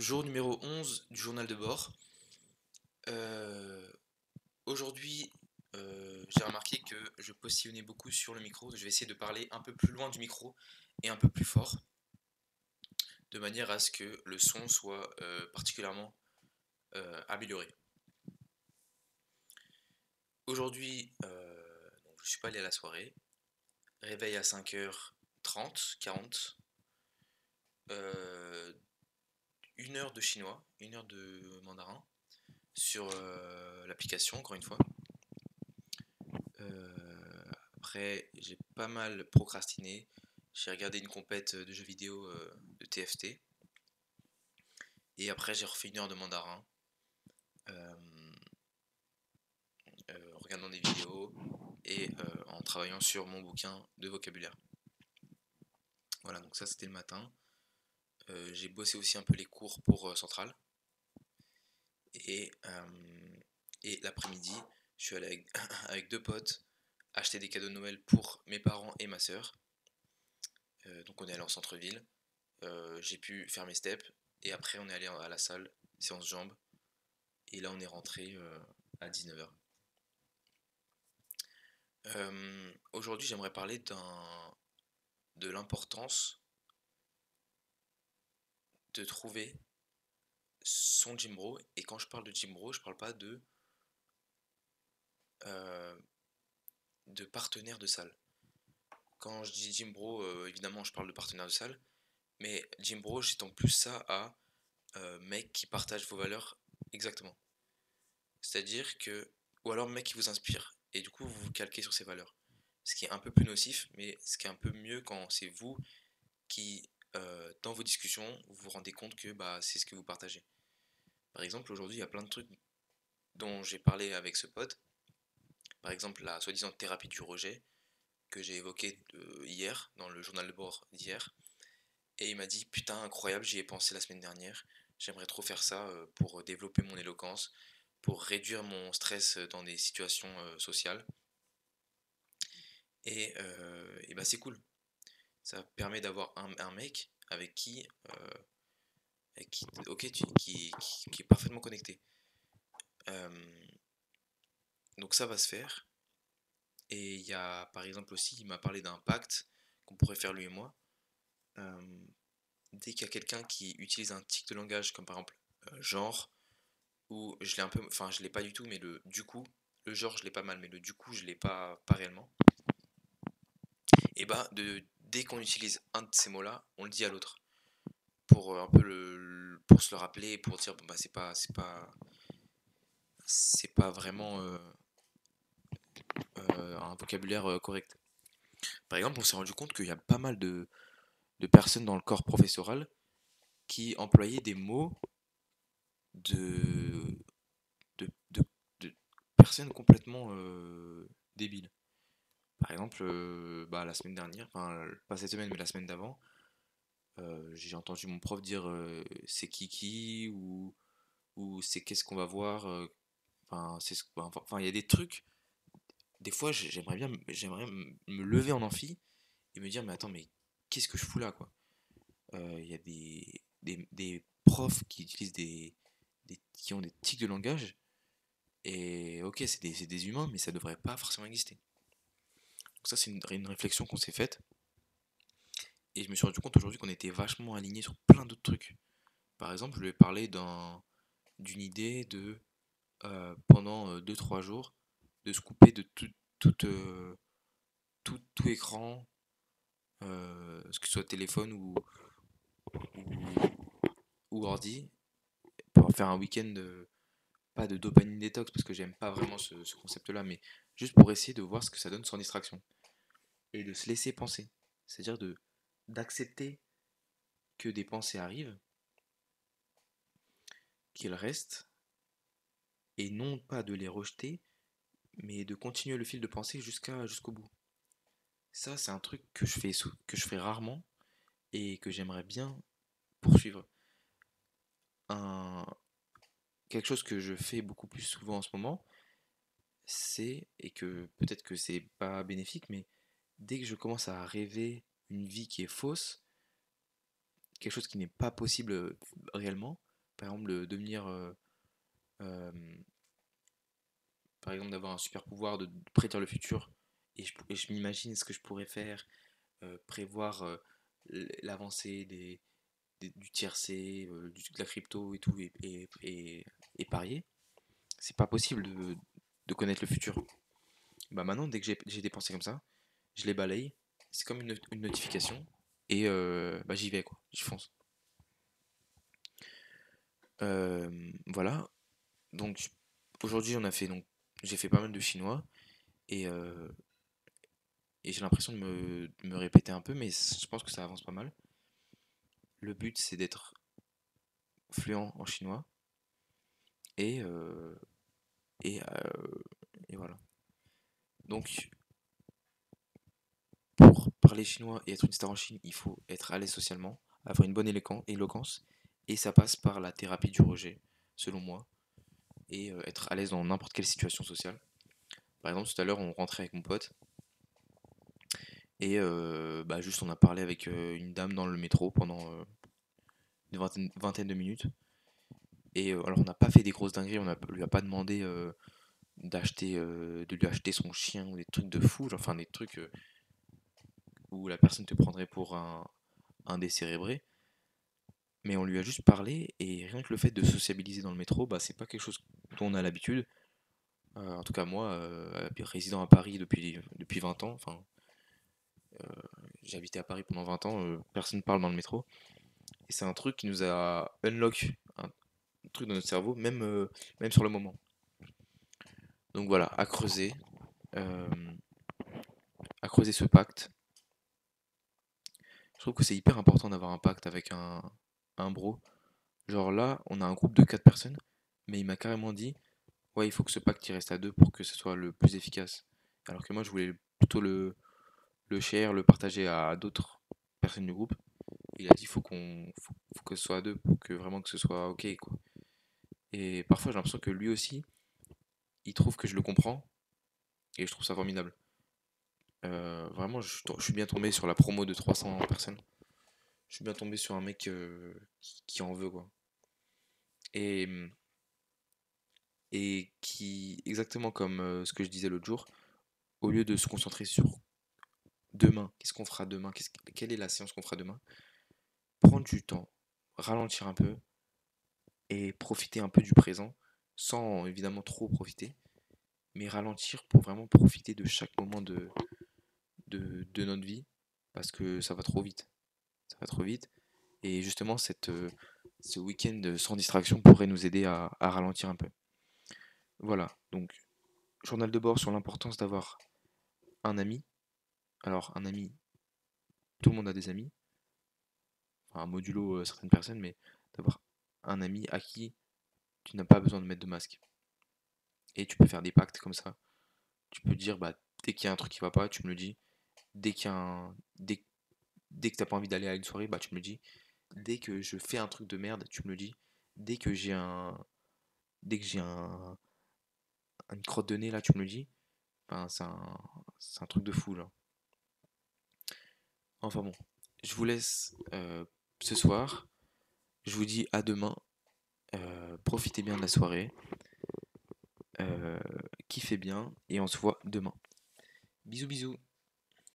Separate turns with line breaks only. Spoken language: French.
Jour numéro 11 du journal de bord. Heu, Aujourd'hui, j'ai remarqué que je postillonnais beaucoup sur le micro. Je vais essayer de parler un peu plus loin du micro et un peu plus fort, de manière à ce que le son soit, particulièrement, amélioré. Aujourd'hui, donc je suis pas allé à la soirée. Réveil à 5h30, 40, heu, 1 heure de chinois, 1 heure de mandarin sur, l'application encore une fois. Après, j'ai pas mal procrastiné. J'ai regardé une compète de jeux vidéo de TFT. Et après, j'ai refait 1 heure de mandarin. euh, En regardant des vidéos et en travaillant sur mon bouquin de vocabulaire. Voilà, donc ça c'était le matin. J'ai bossé aussi un peu les cours pour Centrale. Et, l'après-midi, je suis allé avec, avec deux potes acheter des cadeaux de Noël pour mes parents et ma sœur. Donc on est allé en centre-ville. J'ai pu faire mes steps et après on est allé à la salle, séance jambes, et là on est rentré à 19h. Aujourd'hui j'aimerais parler de l'importance de trouver son gym bro, et quand je parle de gym bro, je parle pas euh, de partenaire de salle. Quand je dis gym bro, évidemment je parle de partenaire de salle, mais gym bro j'étends plus ça à mec qui partage vos valeurs exactement. C'est-à-dire que, ou alors mec qui vous inspire, et du coup vous vous calquez sur ses valeurs. Ce qui est un peu plus nocif, mais ce qui est un peu mieux quand c'est vous qui, dans vos discussions, vous vous rendez compte que bah, c'est ce que vous partagez. Par exemple, aujourd'hui, il y a plein de trucs dont j'ai parlé avec ce pote. Par exemple, la soi-disant thérapie du rejet, que j'ai évoqué hier, dans le journal de bord d'hier. Et il m'a dit, putain, incroyable, j'y ai pensé la semaine dernière. J'aimerais trop faire ça pour développer mon éloquence, pour réduire mon stress dans des situations sociales. Et bah c'est cool. Ça permet d'avoir un mec avec qui ok, qui est parfaitement connecté. Euh, donc ça va se faire. Et il y a par exemple aussi, il m'a parlé d'un pacte qu'on pourrait faire lui et moi. Euh, Dès qu'il y a quelqu'un qui utilise un tic de langage, comme par exemple genre, ou je l'ai un peu, enfin je l'ai pas du tout, mais le du coup, le genre je l'ai pas mal, mais le du coup je l'ai pas réellement. Et bah dès qu'on utilise un de ces mots-là, on le dit à l'autre. Pour un peu pour se le rappeler, pour dire bon bah c'est pas vraiment un vocabulaire correct. Par exemple, on s'est rendu compte qu'il y a pas mal de personnes dans le corps professoral qui employaient des mots de, de, de personnes complètement débiles. Par exemple, bah, la semaine dernière, enfin pas cette semaine mais la semaine d'avant, j'ai entendu mon prof dire c'est Kiki ou c'est qu'est-ce qu'on va voir. Enfin, il y a des trucs. Des fois, j'aimerais me lever en amphi et me dire mais attends mais qu'est-ce que je fous là quoi. Il y a des profs qui utilisent qui ont des tics de langage. Et ok, c'est des humains, mais ça devrait pas forcément exister. Donc ça, c'est une réflexion qu'on s'est faite. Et je me suis rendu compte aujourd'hui qu'on était vachement alignés sur plein d'autres trucs. Par exemple, je lui ai parlé d'une idée de, pendant 2-3 jours, de se couper de tout écran, que ce soit téléphone ou ordi, pour faire un week-end, pas de dopamine détox, parce que j'aime pas vraiment ce concept-là, mais juste pour essayer de voir ce que ça donne sans distraction. Et de se laisser penser. C'est-à-dire d'accepter que des pensées arrivent, qu'elles restent, et non pas de les rejeter, mais de continuer le fil de pensée jusqu'au bout. Ça, c'est un truc que je fais rarement et que j'aimerais bien poursuivre. Un, Quelque chose que je fais beaucoup plus souvent en ce moment, et que peut-être que c'est pas bénéfique, mais dès que je commence à rêver une vie qui est fausse, quelque chose qui n'est pas possible réellement, par exemple, de devenir, euh, par exemple, d'avoir un super pouvoir de prédire le futur, et je m'imagine ce que je pourrais faire, prévoir l'avancée du tiercé, de la crypto et tout, et parier. C'est pas possible de connaître le futur. Bah maintenant, dès que j'ai des pensées comme ça, je les balaye, c'est comme une notification, et bah, j'y vais, quoi, j'y fonce. Voilà, donc aujourd'hui j'ai fait pas mal de chinois, et, euh, et j'ai l'impression de me répéter un peu, mais je pense que ça avance pas mal. Le but c'est d'être fluent en chinois, et, euh, et, euh, et voilà. Donc pour parler chinois et être une star en Chine, il faut être à l'aise socialement, avoir une bonne éloquence, et ça passe par la thérapie du rejet, selon moi, et être à l'aise dans n'importe quelle situation sociale. Par exemple, tout à l'heure, on rentrait avec mon pote, et bah, juste on a parlé avec une dame dans le métro pendant une vingtaine de minutes. Et alors, on n'a pas fait des grosses dingueries, lui a pas demandé de lui acheter son chien ou des trucs de fou, genre, enfin des trucs où la personne te prendrait pour un décérébré. Mais on lui a juste parlé, et rien que le fait de sociabiliser dans le métro, bah, c'est pas quelque chose dont on a l'habitude. En tout cas, moi, résidant à Paris depuis 20 ans, enfin, j'ai habité à Paris pendant 20 ans, personne ne parle dans le métro. Et c'est un truc qui nous a unlock un truc dans notre cerveau, même sur le moment. Donc voilà, euh, à creuser ce pacte. Je trouve que c'est hyper important d'avoir un pacte avec un bro. Genre là, on a un groupe de 4 personnes, mais il m'a carrément dit, ouais, il faut que ce pacte il reste à 2 pour que ce soit le plus efficace. Alors que moi, je voulais plutôt le share, le partager à d'autres personnes du groupe. Il a dit, faut que ce soit à 2 pour que vraiment que ce soit ok, quoi. Et parfois, j'ai l'impression que lui aussi, il trouve que je le comprends, et je trouve ça formidable. Vraiment, je suis bien tombé sur la promo de 300 personnes. Je suis bien tombé sur un mec qui en veut, quoi. Et, et qui, exactement comme ce que je disais l'autre jour, au lieu de se concentrer sur demain, qu'est-ce qu'on fera demain, quelle est la séance qu'on fera demain, prendre du temps, ralentir un peu et profiter un peu du présent, sans évidemment trop profiter, mais ralentir pour vraiment profiter de chaque moment de notre vie, parce que ça va trop vite. Ça va trop vite. Et justement, ce week-end sans distraction pourrait nous aider à ralentir un peu. Voilà, donc journal de bord sur l'importance d'avoir un ami. Alors, un ami, tout le monde a des amis, enfin, modulo certaines personnes, mais d'avoir un ami à qui tu n'as pas besoin de mettre de masque. Et tu peux faire des pactes comme ça. Tu peux dire, bah, dès qu'il y a un truc qui va pas, tu me le dis. Dès qu'il y a un... dès que t'as pas envie d'aller à une soirée, bah, tu me le dis. Dès que je fais un truc de merde, tu me le dis. Dès que j'ai un... Dès que j'ai une crotte de nez, là, tu me le dis. Enfin, c'est un truc de fou, genre. Enfin bon, je vous laisse ce soir. Je vous dis à demain. Profitez bien de la soirée. Euh, Kiffez bien. Et on se voit demain. Bisous, bisous.